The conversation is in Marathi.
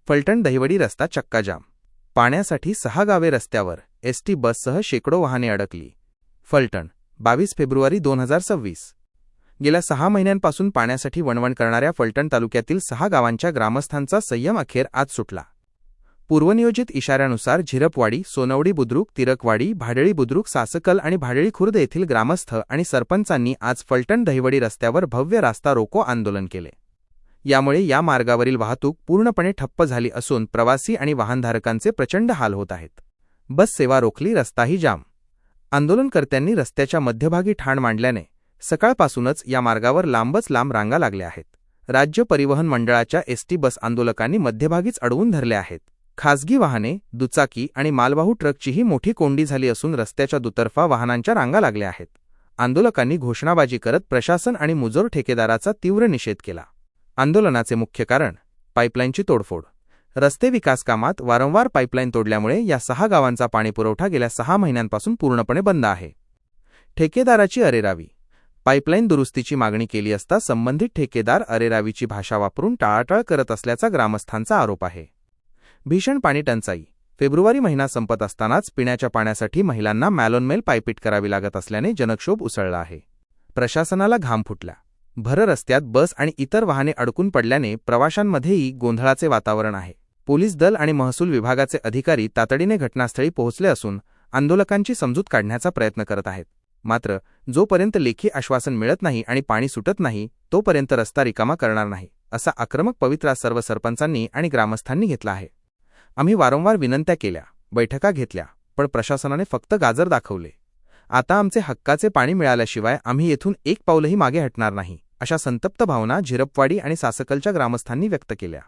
फलटण दहिवडी रस्ता चक्काजाम। पाण्यासाठी 6 गावे रस्त्यावर, एसटी बससह शेकडो वाहने अडकली। फलटण 22 फेब्रुवारी 2026। गेल्या 6 महिन्यांपासून पाण्यासाठी वणवण करणाऱ्या फलटण तालुक्यातील 6 गावांच्या ग्रामस्थांचा संयम अखेर आज सुटला। पूर्वनियोजित इशाऱ्यानुसार झिरपवाडी, सोनवडी बुद्रुक, तिरकवाडी, भाडळी बुद्रुक, सासकल आणि भाडळी खुर्द येथील ग्रामस्थ आणि सरपंचांनी आज फलटण दहिवडी रस्त्यावर भव्य रास्ता रोको आंदोलन केले। यामुळे या मार्गावरील वाहतूक पूर्णपणे ठप्प झाली असून प्रवासी आणि वाहनधारकांचे प्रचंड हाल होत आहेत। बस सेवा रोखली, रस्ताही जाम। आंदोलनकर्त्यांनी रस्त्याच्या मध्यभागी ठाण मांडल्याने सकाळपासूनच या मार्गावर लांबच लांब रांगा लागल्या आहेत। राज्य परिवहन मंडळाच्या एसटी बस आंदोलकांनी मध्यभागीच अडवून धरले आहेत। खासगी वाहने, दुचाकी आणि मालवाहू ट्रकचीही मोठी कोंडी झाली असून रस्त्याच्या दुतर्फा वाहनांच्या रांगा लागल्या आहेत। आंदोलकांनी घोषणाबाजी करत प्रशासन आणि मुजोर ठेकेदाराचा तीव्र निषेध केला। आंदोलनाचे मुख्य कारण पाईपलाईनची तोडफोड। रस्ते विकास कामात वारंवार पाईपलाईन तोडल्यामुळे या 6 गावांचा पाणीपुरवठा गेल्या 6 महिन्यांपासून पूर्णपणे बंद आहे। ठेकेदाराची अरेरावी। पाईपलाईन दुरुस्तीची मागणी केली असता संबंधित ठेकेदार अरेरावीची भाषा वापरून टाळाटाळ करत असल्याचा ग्रामस्थांचा आरोप आहे। भीषण पाणी टंचाई। फेब्रुवारी महिना संपत असतानाच पिण्याच्या पाण्यासाठी महिलांना मॅलोनमेल पायपीट करावी लागत असल्याने जनक्षोभ उसळला आहे। प्रशासनाला घाम फुटला। भर रस्त्यात बस आणि इतर वाहने अडकून पडल्याने प्रवाशांमध्येही गोंधळाचे वातावरण आहे। पोलीस दल आणि महसूल विभागाचे अधिकारी तातडीने घटनास्थळी पोहोचले असून आंदोलकांची समजूत काढण्याचा प्रयत्न करत आहेत। मात्र जोपर्यंत लेखी आश्वासन मिळत नाही आणि पाणी सुटत नाही तोपर्यंत रस्ता रिकामा करणार नाही, असा आक्रमक पवित्रा सर्व सरपंचांनी आणि ग्रामस्थांनी घेतला आहे। आम्ही वारंवार विनंत्या केल्या, बैठका घेतल्या, पण प्रशासनाने फक्त गाजर दाखवले। आता आमचे हक्काचे पाणी मिळाल्याशिवाय आम्ही येथून एक पाऊलही मागे हटणार नाही, अशा संतप्त भावना झिरपवाडी आणि सासकलच्या ग्रामस्थांनी व्यक्त केल्या।